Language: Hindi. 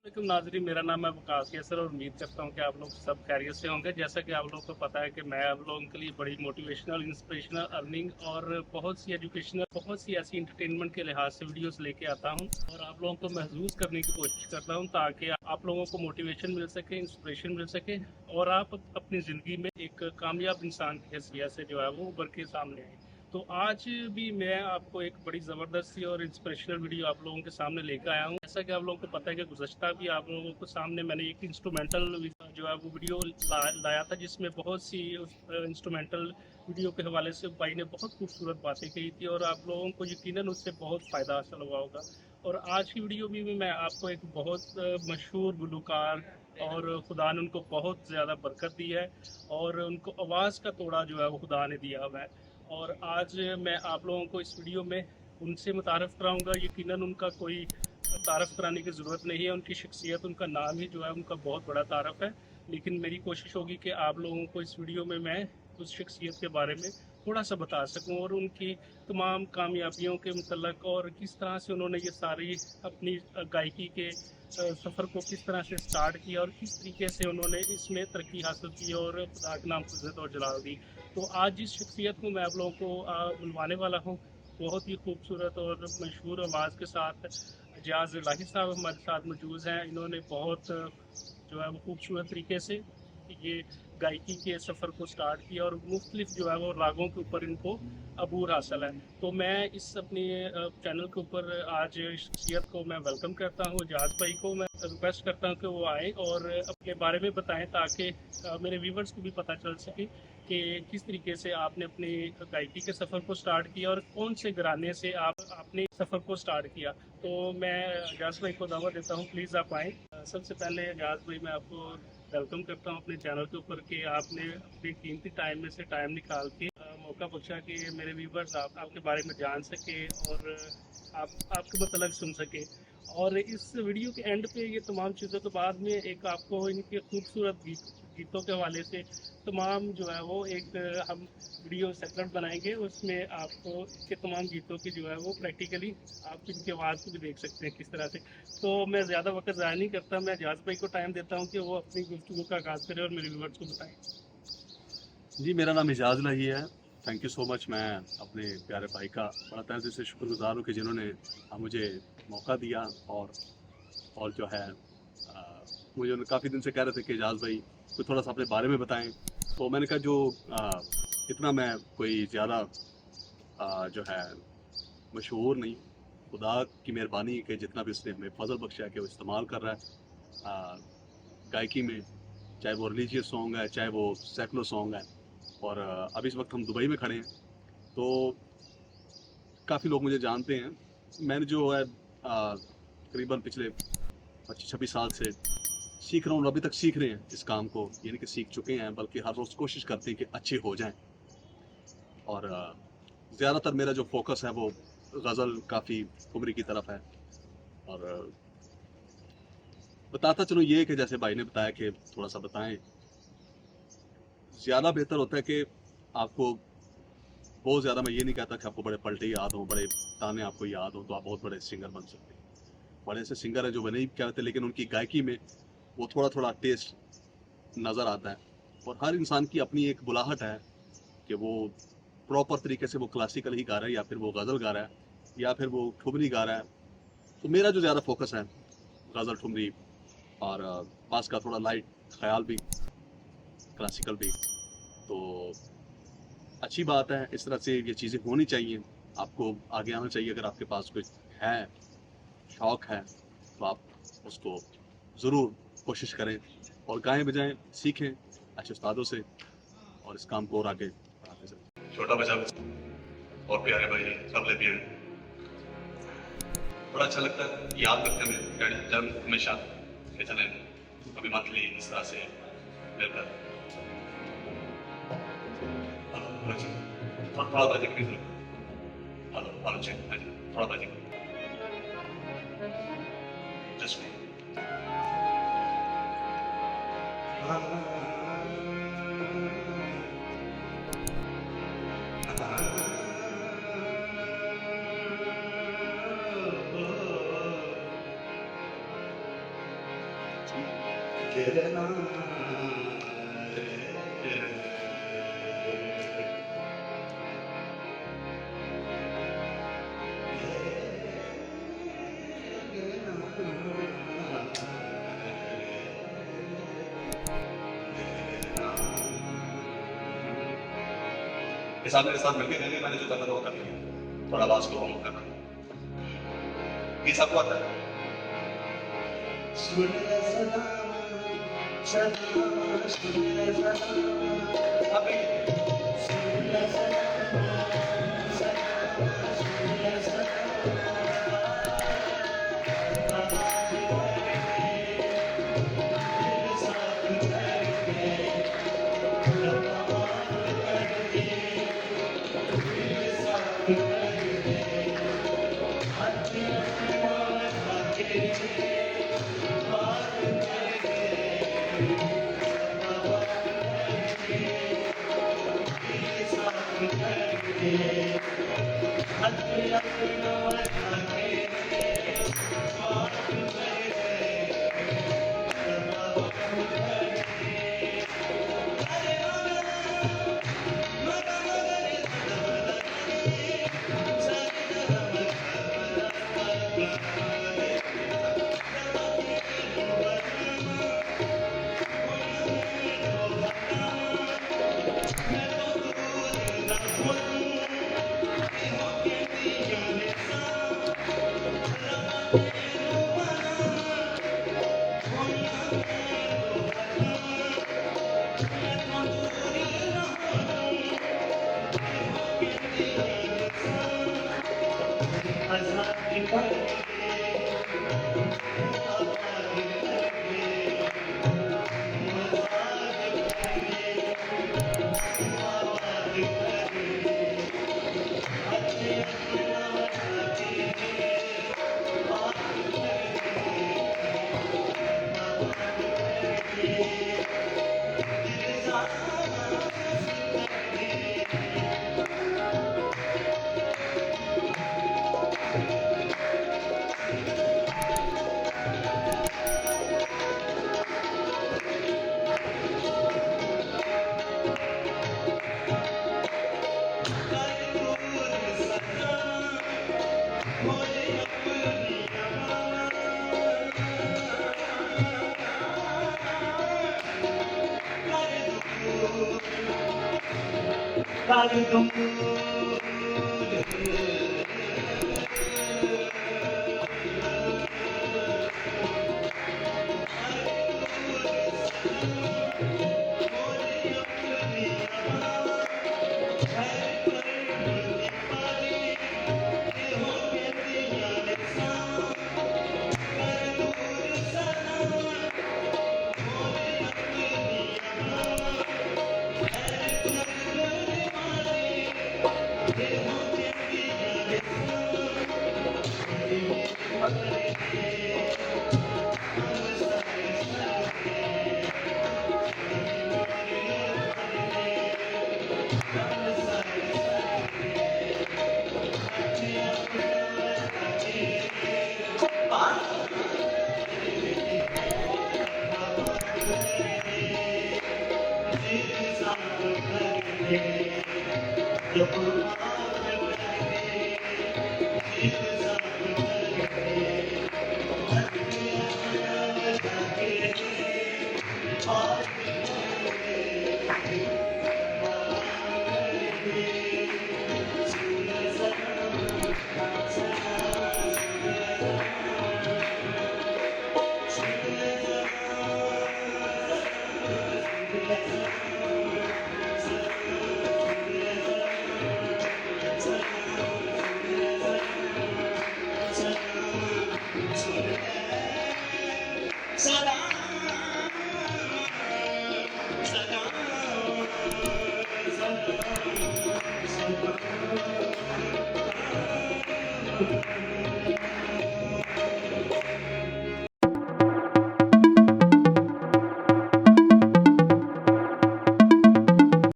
वालेकुम नाज़रीन, मेरा नाम है वकास कैसर और उम्मीद करता हूँ कि आप लोग सब खैरियत से होंगे। जैसा कि आप लोगों को पता है कि मैं आप लोगों के लिए बड़ी मोटिवेशनल, इंस्पिरेशनल, अर्निंग और बहुत सी एजुकेशनल, बहुत सी ऐसी इंटरटेनमेंट के लिहाज से वीडियोस लेके आता हूँ और आप लोगों को महसूस करने की कोशिश करता हूँ ताकि आप लोगों को मोटिवेशन मिल सके, इंस्पिरेशन मिल सके और आप अपनी ज़िंदगी में एक कामयाब इंसान की हैसियत से जो है वो उभर के सामने आए। तो आज भी मैं आपको एक बड़ी ज़बरदस्त सी और इंस्पिरेशनल वीडियो आप लोगों के सामने लेकर आया हूँ। जैसा कि आप लोगों को पता है कि गुज़श्ता भी आप लोगों को सामने मैंने एक इंस्ट्रूमेंटल जो है वो वीडियो लाया था, जिसमें बहुत सी इंस्ट्रूमेंटल वीडियो के हवाले से भाई ने बहुत खूबसूरत बातें कही थी और आप लोगों को यकीनन उससे बहुत फ़ायदा हासिल हुआ होगा। और आज की वीडियो में भी मैं आपको एक बहुत मशहूर गुलकार और खुदा ने उनको बहुत ज़्यादा बरकत दी है और उनको आवाज़ का तोड़ा जो है वो खुदा ने दिया हुआ है। और आज मैं आप लोगों को इस वीडियो में उनसे मुतारफ़ कराऊंगा। यकीनन उनका कोई तारफ़ कराने की ज़रूरत नहीं है, उनकी शख्सियत, उनका नाम ही जो है उनका बहुत बड़ा तारफ़ है। लेकिन मेरी कोशिश होगी कि आप लोगों को इस वीडियो में मैं उस शख्सियत के बारे में थोड़ा सा बता सकूं और उनकी तमाम कामयाबियों के मतलब और किस तरह से उन्होंने ये सारी अपनी गायकी के सफ़र को किस तरह से स्टार्ट किया और किस तरीके से उन्होंने इसमें तरक्की हासिल की और खुदा के नाम को इज़्ज़त और जलाल दी। तो आज जिस शख्सियत को मैं आप लोगों को बुलवाने वाला हूँ, बहुत ही खूबसूरत और मशहूर आवाज़ के साथ एजाज इलाही साहब हमारे साथ मौजूद हैं। इन्होंने बहुत जो है वो खूबसूरत तरीके से ये गायकी के सफ़र को स्टार्ट किया और मुख्तलिफ जो है वो रागों के ऊपर इनको अबूर हासिल है। तो मैं इस अपने चैनल के ऊपर आज शख्सियत को मैं वेलकम करता हूँ। एजाज भाई को मैं रिक्वेस्ट करता हूँ कि वो आए और अपने बारे में बताएं ताकि मेरे व्यूवर्स को भी पता चल सके कि किस तरीके से आपने अपनी गायकी के सफ़र को स्टार्ट किया और कौन से घराने से आपने सफ़र को स्टार्ट किया। तो मैं एजाज भाई को दावा देता हूँ, प्लीज़ आप आएँ। सबसे पहले एजाज भाई मैं आपको वेलकम करता हूँ अपने चैनल के ऊपर कि आपने अपने कीमती टाइम में से टाइम निकाल के मौका बख्शा कि मेरे व्यूवर्स आपके बारे में जान सके और आपके मतलब सुन सके। और इस वीडियो के एंड पे ये तमाम चीज़ों के बाद में एक आपको इनके खूबसूरत गीतों के हवाले से तमाम जो है वो एक हम वीडियो सेपरेट बनाएंगे, उसमें आपको के तमाम गीतों की जो है वो प्रैक्टिकली आप इनकी आवाज़ को भी देख सकते हैं किस तरह से। तो मैं ज़्यादा वक्त ज़ाया नहीं करता, मैं एजाज भाई को टाइम देता हूँ कि वो अपनी गुफ्तगू का आगाज़ करें और मेरे व्यूअर्स को बताएं। जी, मेरा नाम एजाज इलाही है। Thank you so much. मैं अपने प्यारे भाई का बड़ा तहे दिल से शुक्रगुजार हूँ कि जिन्होंने मुझे मौका दिया और जो है मुझे काफ़ी दिन से कह रहे थे कि एजाज भाई कोई थोड़ा सा अपने बारे में बताएं। तो मैंने कहा जो इतना मैं कोई ज़्यादा जो है मशहूर नहीं, खुदा की मेहरबानी है कि जितना भी उसने हमें फजल बख्शा है कि वो इस्तेमाल कर रहा है गायकी में, चाहे वो रिलीजियस सॉन्ग है, चाहे वो सेकुलर सॉन्ग है। और अभी इस वक्त हम दुबई में खड़े हैं, तो काफ़ी लोग मुझे जानते हैं। मैंने जो है तकरीबन पिछले 25-26 साल से सीख रहा हूँ और अभी तक सीख रहे हैं इस काम को, यानी कि सीख चुके हैं, बल्कि हर रोज़ कोशिश करते हैं कि अच्छे हो जाएं। और ज़्यादातर मेरा जो फोकस है वो गज़ल काफ़ी ठुमरी की तरफ है। और बताता चलूँ ये कि जैसे भाई ने बताया कि थोड़ा सा बताएं, ज़्यादा बेहतर होता है कि आपको बहुत ज़्यादा, मैं ये नहीं कहता कि आपको बड़े पलटे याद हों, बड़े ताने आपको याद हों तो आप बहुत बड़े सिंगर बन सकते हैं। बड़े ऐसे सिंगर हैं जो बने ही कहते, लेकिन उनकी गायकी में वो थोड़ा थोड़ा टेस्ट नज़र आता है। और हर इंसान की अपनी एक बुलाहट है कि वो प्रॉपर तरीके से वो क्लासिकल ही गा रहा है, या फिर वो गज़ल गा रहा है, या फिर वो ठुमरी गा रहा है। तो मेरा जो ज़्यादा फोकस है गज़ल, ठुमरी और पास का थोड़ा लाइट ख्याल भी, क्लासिकल भी। तो अच्छी बात है, इस तरह से ये चीज़ें होनी चाहिए। आपको आगे आना चाहिए। अगर आपके पास कुछ है, शौक़ है, तो आप उसको ज़रूर कोशिश करें और गाएं बजाएं, सीखें अच्छे उस्तादों से और इस काम को और आगे बढ़ाते चलें। छोटा बच्चा और प्यारे भाई तबले भी हैं, बड़ा अच्छा लगता है। याद करते हैं डैडी जब हमेशा कि चलें कभी मंथली इस तरह से मिलकर थोड़ा बजट की जरूरत। हेलो हेलो चेक, हाँ जी, थोड़ा बजट जस्ट ये साथ मेरे साथ मिलके गए, मैंने जो करना था वो कर लिया, थोड़ा आवाज को हम करना, ये सबको आता है।